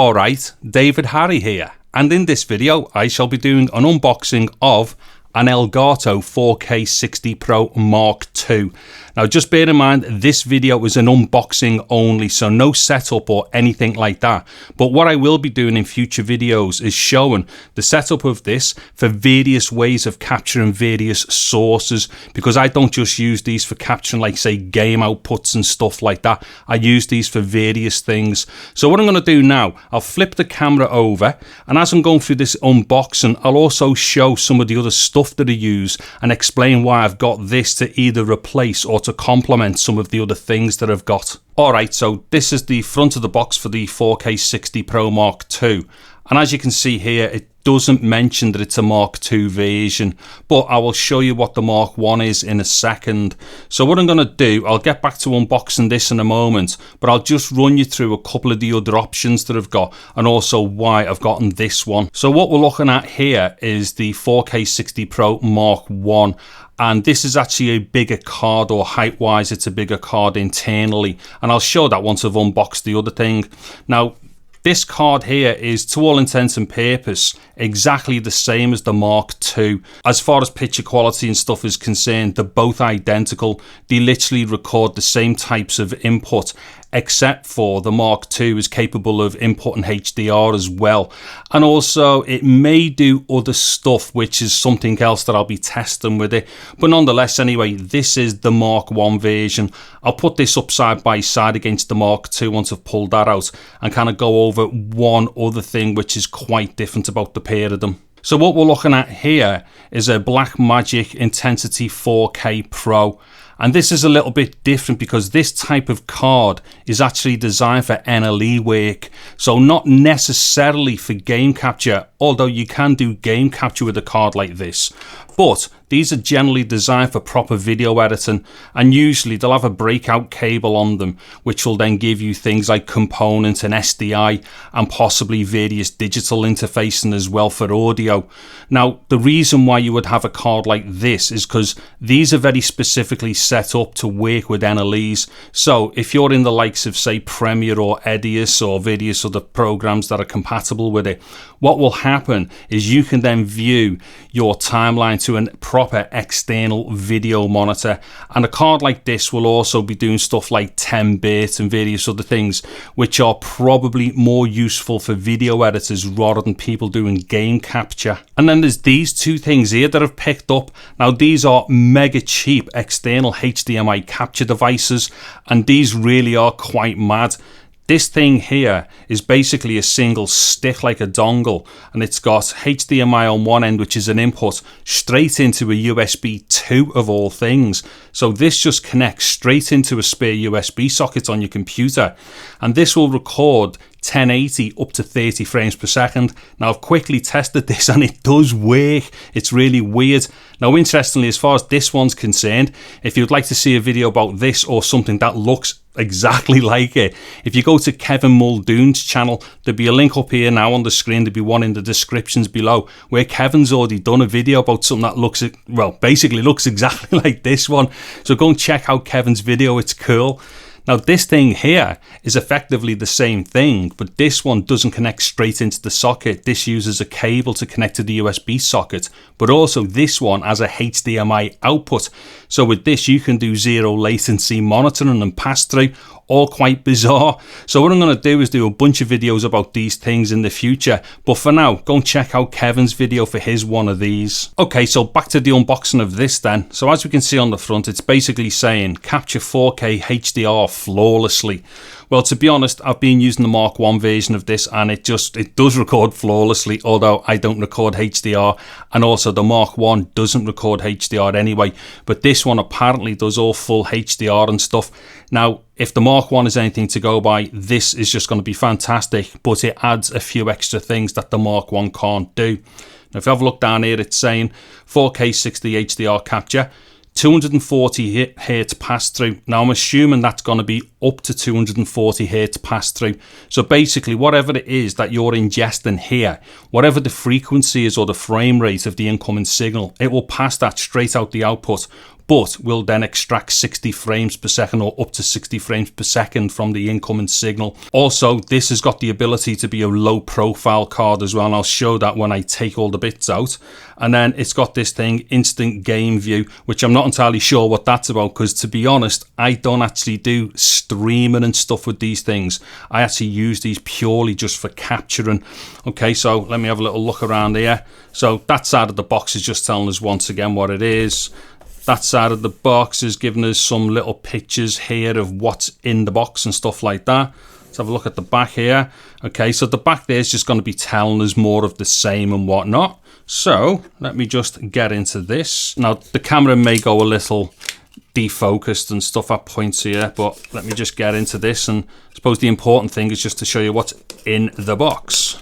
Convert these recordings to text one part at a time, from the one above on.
Alright, David Harry here, and in this video I shall be doing an unboxing of an Elgato 4K60 Pro Mark II. Now just bear in mind this video is an unboxing only, so no setup or anything like that. But what I will be doing in future videos is showing the setup of this for various ways of capturing various sources, because I don't just use these for capturing like say game outputs and stuff like that. I use these for various things. So what I'm going to do now, I'll flip the camera over, and as I'm going through this unboxing I'll also show some of the other stuff that I use and explain why I've got this to either replace or to complement some of the other things that I've got. Alright, so this is the front of the box for the 4K60 Pro Mark II, and as you can see here it doesn't mention that it's a Mark II version, but I will show you what the Mark I is in a second. So what I'm going to do, I'll get back to unboxing this in a moment, but I'll just run you through a couple of the other options that I've got and also why I've gotten this one. So what we're looking at here is the 4K60 Pro Mark I. And this is actually a bigger card, or height wise it's a bigger card internally, and I'll show that once I've unboxed the other thing. Now this card here is to all intents and purposes exactly the same as the Mark II. As far as picture quality and stuff is concerned, they're both identical. They literally record the same types of input, except for the Mark II is capable of inputting HDR as well. And also it may do other stuff, which is something else that I'll be testing with it. But nonetheless, anyway, this is the Mark I version. I'll put this up side by side against the Mark II once I've pulled that out and kind of go over one other thing which is quite different about the pair of them. So what we're looking at here is a Blackmagic Intensity 4K Pro. And this is a little bit different because this type of card is actually designed for NLE work. So not necessarily for game capture, although you can do game capture with a card like this. But these are generally designed for proper video editing, and usually they'll have a breakout cable on them, which will then give you things like components and SDI and possibly various digital interfacing as well for audio. Now, the reason why you would have a card like this is because these are very specifically set up to work with NLEs. So if you're in the likes of say Premiere or Edius or various other programs that are compatible with it, what will happen is you can then view your timeline to a proper external video monitor, and a card like this will also be doing stuff like 10-bit and various other things which are probably more useful for video editors rather than people doing game capture. And then there's these two things here that I've picked up. Now these are mega cheap external HDMI capture devices, and these really are quite mad. This thing here is basically a single stick like a dongle, and it's got HDMI on one end, which is an input, straight into a USB 2 of all things. So this just connects straight into a spare USB socket on your computer, and this will record 1080 up to 30 frames per second. Now I've quickly tested this and it does work. It's really weird. Now interestingly, as far as this one's concerned, if you'd like to see a video about this or something that looks exactly like it, if you go to Kevin Muldoon's channel, there'll be a link up here now on the screen, there'll be one in the descriptions below, where Kevin's already done a video about something that looks, well, basically looks exactly like this one. So go and check out Kevin's video, it's cool. Now this thing here is effectively the same thing, but this one doesn't connect straight into the socket. This uses a cable to connect to the USB socket, but also this one has a HDMI output. So with this you can do zero latency monitoring and pass through, all quite bizarre. So what I'm going to do is do a bunch of videos about these things in the future, but for now go and check out Kevin's video for his one of these. Okay, so back to the unboxing of this then. So as we can see on the front, it's basically saying capture 4K HDR flawlessly. Well, to be honest, I've been using the Mark I version of this and it does record flawlessly, although I don't record HDR, and also the Mark I doesn't record HDR anyway, but this one apparently does all full HDR and stuff. Now, if the Mark I is anything to go by, this is just going to be fantastic, but it adds a few extra things that the Mark I can't do. Now, if you have a look down here, it's saying 4K60 HDR capture, 240 Hz pass through. Now I'm assuming that's going to be up to 240 hertz pass through. So basically whatever it is that you're ingesting here, whatever the frequency is or the frame rate of the incoming signal, it will pass that straight out the output, but will then extract 60 frames per second or up to 60 frames per second from the incoming signal. Also, this has got the ability to be a low profile card as well, and I'll show that when I take all the bits out. And then it's got this thing, instant game view, which I'm not entirely sure what that's about, because to be honest, I don't actually do streaming and stuff with these things. I actually use these purely just for capturing. Okay, so let me have a little look around here. So that side of the box is just telling us once again what it is. That side of the box is giving us some little pictures here of what's in the box and stuff like that. Let's have a look at the back here. Okay, so the back there is just going to be telling us more of the same and whatnot. So let me just get into this. Now the camera may go a little defocused and stuff at points here, but let me just get into this. And I suppose the important thing is just to show you what's in the box.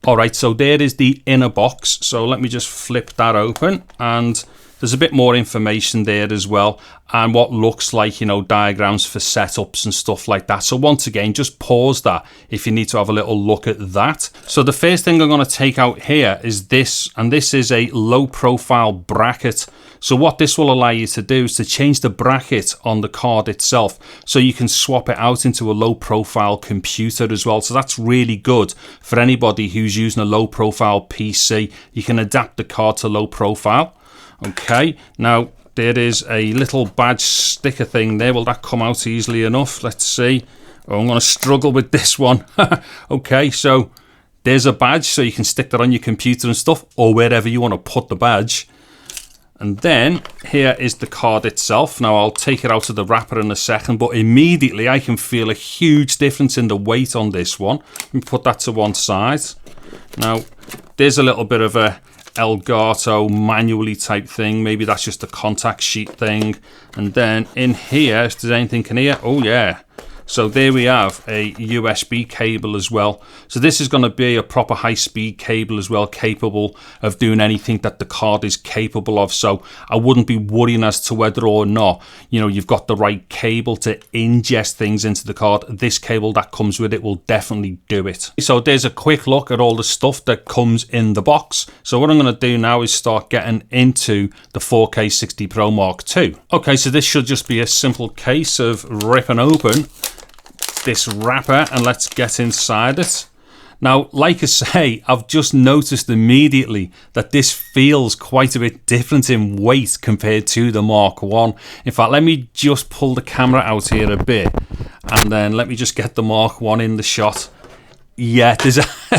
Alright, so there is the inner box. So let me just flip that open, and there's a bit more information there as well, and what looks like, you know, diagrams for setups and stuff like that. So once again, just pause that if you need to have a little look at that. So the first thing I'm going to take out here is this, and this is a low profile bracket. So what this will allow you to do is to change the bracket on the card itself, so you can swap it out into a low profile computer as well. So that's really good for anybody who's using a low profile PC. You can adapt the card to low profile. Okay, now there is a little badge sticker thing there. Will that come out easily enough? Let's see. Oh, I'm going to struggle with this one. Okay, so there's a badge, so you can stick that on your computer and stuff, or wherever you want to put the badge. And then here is the card itself. Now I'll take it out of the wrapper in a second, but immediately I can feel a huge difference in the weight on this one. Let me put that to one side. Now there's a little bit of a Elgato manually type thing. Maybe that's just a contact sheet thing. And then in here, if there's anything in here, oh yeah. So there we have a USB cable as well. So this is going to be a proper high-speed cable as well, capable of doing anything that the card is capable of. So I wouldn't be worrying as to whether or not, you know, you've got the right cable to ingest things into the card. This cable that comes with it will definitely do it. So there's a quick look at all the stuff that comes in the box. So what I'm going to do now is start getting into the 4K60 Pro Mark II. Okay, so this should just be a simple case of ripping open this wrapper and let's get inside it. Now, like I say, I've just noticed immediately that this feels quite a bit different in weight compared to the Mark 1. In fact, let me just pull the camera out here a bit, and then let me just get the Mark 1 in the shot. Yeah,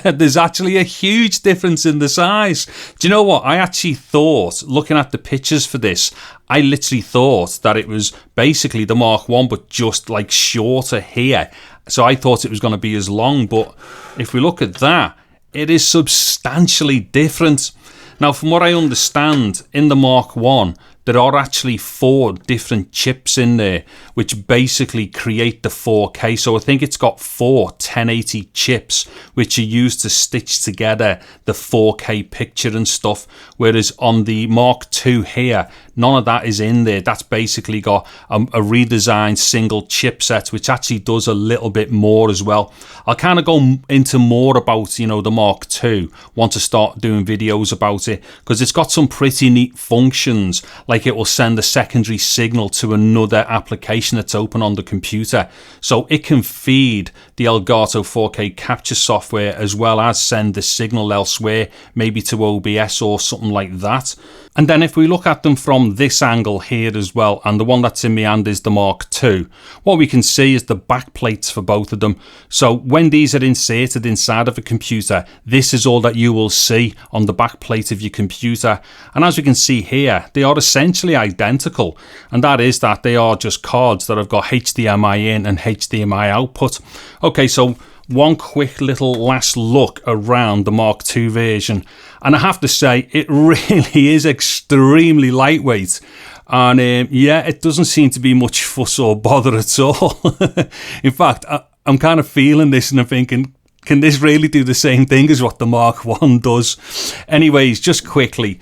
there's actually a huge difference in the size. Do you know what? I actually thought, looking at the pictures for this, I literally thought that it was basically the Mark 1, but just like shorter here. So I thought it was going to be as long, but if we look at that, it is substantially different. Now, from what I understand, in the Mark 1, there are actually 4 different chips in there, which basically create the 4K. So I think it's got 4 1080 chips, which are used to stitch together the 4K picture and stuff. Whereas on the Mark II here, none of that is in there. That's basically got a redesigned single chipset, which actually does a little bit more as well. I'll kind of go into more about, you know, the Mark II, want to start doing videos about it, because it's got some pretty neat functions, like it will send a secondary signal to another application that's open on the computer. So it can feed the Elgato 4K capture software as well as send the signal elsewhere, maybe to OBS or something like that. And then if we look at them from this angle here as well, and the one that's in my hand is the Mark II, what we can see is the back plates for both of them. So when these are inserted inside of a computer, this is all that you will see on the back plate of your computer. And as we can see here, they are essentially identical, and that is that they are just cards that have got HDMI in and HDMI output. Okay, so one quick little last look around the Mark II version, and I have to say it really is extremely lightweight, and yeah, it doesn't seem to be much fuss or bother at all. In fact, I'm kind of feeling this and I'm thinking, can this really do the same thing as what the Mark 1 does? Anyways, just quickly,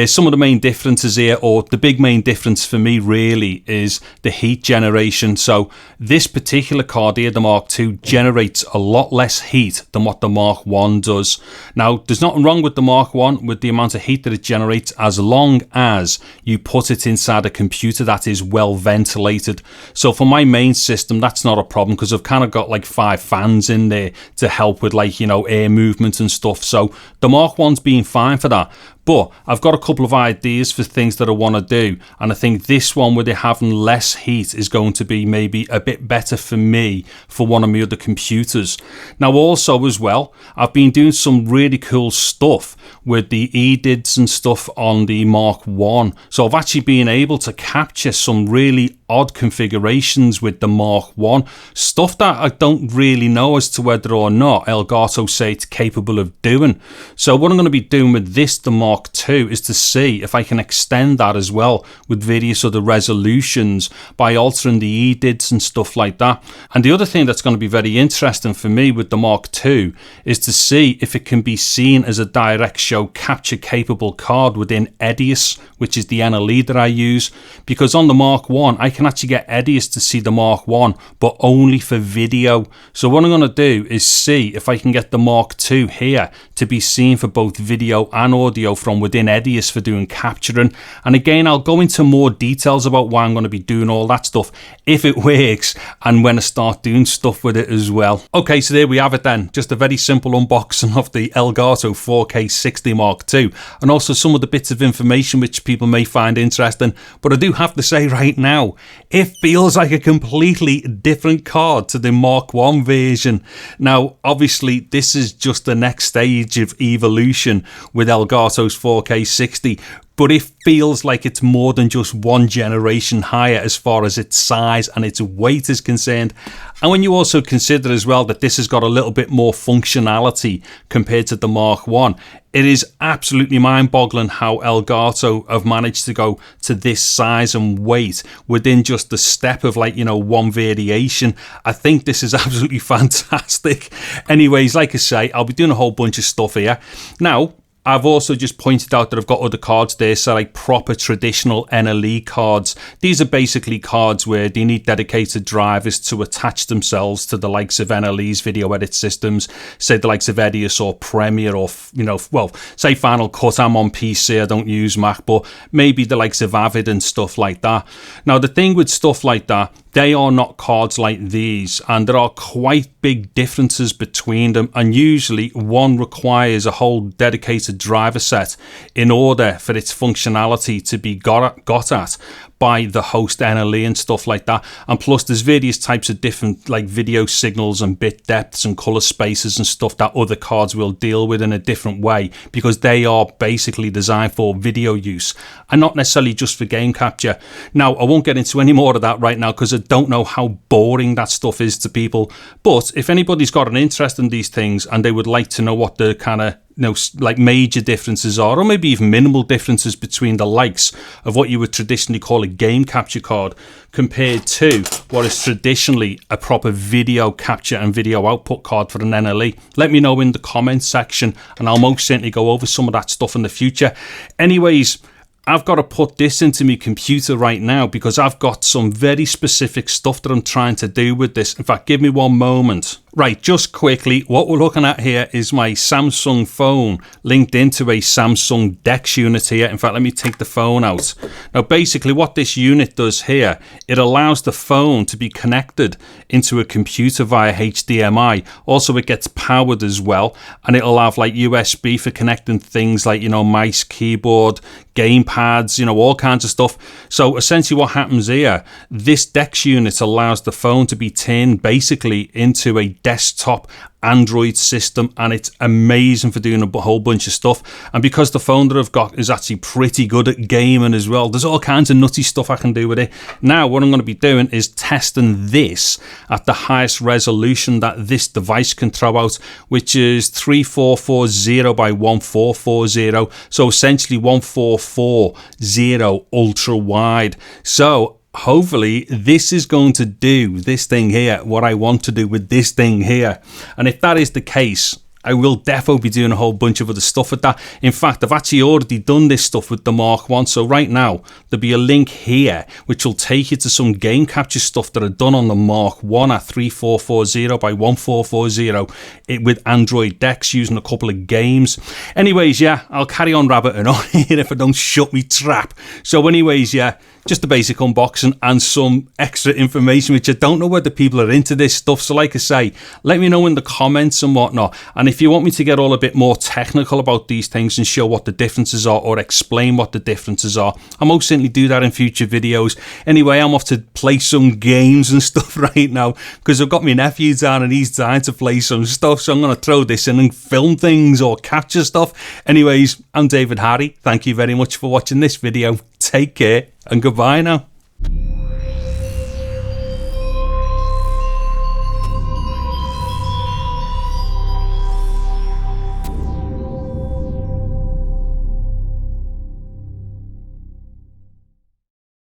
Some of the main differences here, or the big main difference for me really, is the heat generation. So this particular card here, the Mark II, generates a lot less heat than what the Mark I does. Now, there's nothing wrong with the Mark I with the amount of heat that it generates, as long as you put it inside a computer that is well ventilated. So for my main system, that's not a problem, because I've kind of got like 5 fans in there to help with, like, you know, air movement and stuff. So the Mark I's been fine for that. But I've got a couple of ideas for things that I want to do, and I think this one, with it having less heat, is going to be maybe a bit better for me for one of my other computers. Now also as well, I've been doing some really cool stuff with the EDIDs and stuff on the Mark I. So I've actually been able to capture some really odd configurations with the Mark I, stuff that I don't really know as to whether or not Elgato say it's capable of doing. So what I'm going to be doing with this, the Mark II, is to see if I can extend that as well with various other resolutions by altering the EDIDs and stuff like that. And the other thing that's going to be very interesting for me with the Mark II is to see if it can be seen as a direct show capture capable card within Edius, which is the NLE that I use, because on the Mark I can actually get Edius to see the Mark I, but only for video. So what I'm going to do is see if I can get the Mark II here to be seen for both video and audio from within Edius for doing capturing. And again, I'll go into more details about why I'm going to be doing all that stuff if it works, and when I start doing stuff with it as well. Okay, so there we have it then. Just a very simple unboxing of the Elgato 4K60 Mark II, and also some of the bits of information which people may find interesting. But I do have to say right now, it feels like a completely different card to the Mark I version. Now, obviously, this is just the next stage of evolution with Elgato's 4K60, but it feels like it's more than just one generation higher as far as its size and its weight is concerned. And when you also consider as well that this has got a little bit more functionality compared to the Mark I, it is absolutely mind-boggling how Elgato have managed to go to this size and weight within just a step of, like, you know, one variation. I think this is absolutely fantastic. Anyways, like I say, I'll be doing a whole bunch of stuff here. Now, I've also just pointed out that I've got other cards there, so like proper traditional NLE cards. These are basically cards where they need dedicated drivers to attach themselves to the likes of NLE's video edit systems, say the likes of Edius or Premiere, or, you know, well, say Final Cut. I'm on PC, I don't use Mac, but maybe the likes of Avid and stuff like that. Now, the thing with stuff like that, they are not cards like these, and there are quite big differences between them, and usually one requires a whole dedicated driver set in order for its functionality to be got at by the host NLE and stuff like that. And plus there's various types of different, like, video signals and bit depths and color spaces and stuff that other cards will deal with in a different way, because they are basically designed for video use and not necessarily just for game capture. Now, I won't get into any more of that right now, because I don't know how boring that stuff is to people. But if anybody's got an interest in these things and they would like to know what the kind of, you know, like, major differences are, or maybe even minimal differences between the likes of what you would traditionally call a game capture card compared to what is traditionally a proper video capture and video output card for an NLE, let me know in the comments section, and I'll most certainly go over some of that stuff in the future. Anyways, I've got to put this into my computer right now, because I've got some very specific stuff that I'm trying to do with this. In fact, give me one moment. Right, just quickly, what we're looking at here is my Samsung phone linked into a Samsung DeX unit here. In fact, let me take the phone out. Now, basically what this unit does here, it allows the phone to be connected into a computer via HDMI. Also, it gets powered as well, and it'll have like USB for connecting things like, you know, mice, keyboard, game pads, you know, all kinds of stuff. So essentially what happens here, this DeX unit allows the phone to be turned basically into a desktop Android system, and it's amazing for doing a whole bunch of stuff. And because the phone that I've got is actually pretty good at gaming as well, there's all kinds of nutty stuff I can do with it. Now, what I'm going to be doing is testing this at the highest resolution that this device can throw out, which is 3440 by 1440, so essentially 1440 ultra wide. So hopefully this is going to do this thing here, what I want to do with this thing here. And if that is the case, I will definitely be doing a whole bunch of other stuff with that. In fact, I've actually already done this stuff with the Mark 1. So right now, there'll be a link here which will take you to some game capture stuff that I've done on the Mark 1 at 3440 by 1440 with Android decks using a couple of games. Anyways, yeah, I'll carry on rabbiting on here if I don't shut me trap. So anyways, yeah, just a basic unboxing and some extra information, which I don't know whether people are into this stuff. So like I say, let me know in the comments and whatnot. And if you want me to get all a bit more technical about these things and show what the differences are or explain what the differences are, I'll most certainly do that in future videos. Anyway, I'm off to play some games and stuff right now because I've got my nephew down and he's dying to play some stuff. So I'm going to throw this in and film things or capture stuff. Anyways, I'm David Harry. Thank you very much for watching this video. Take care and goodbye now.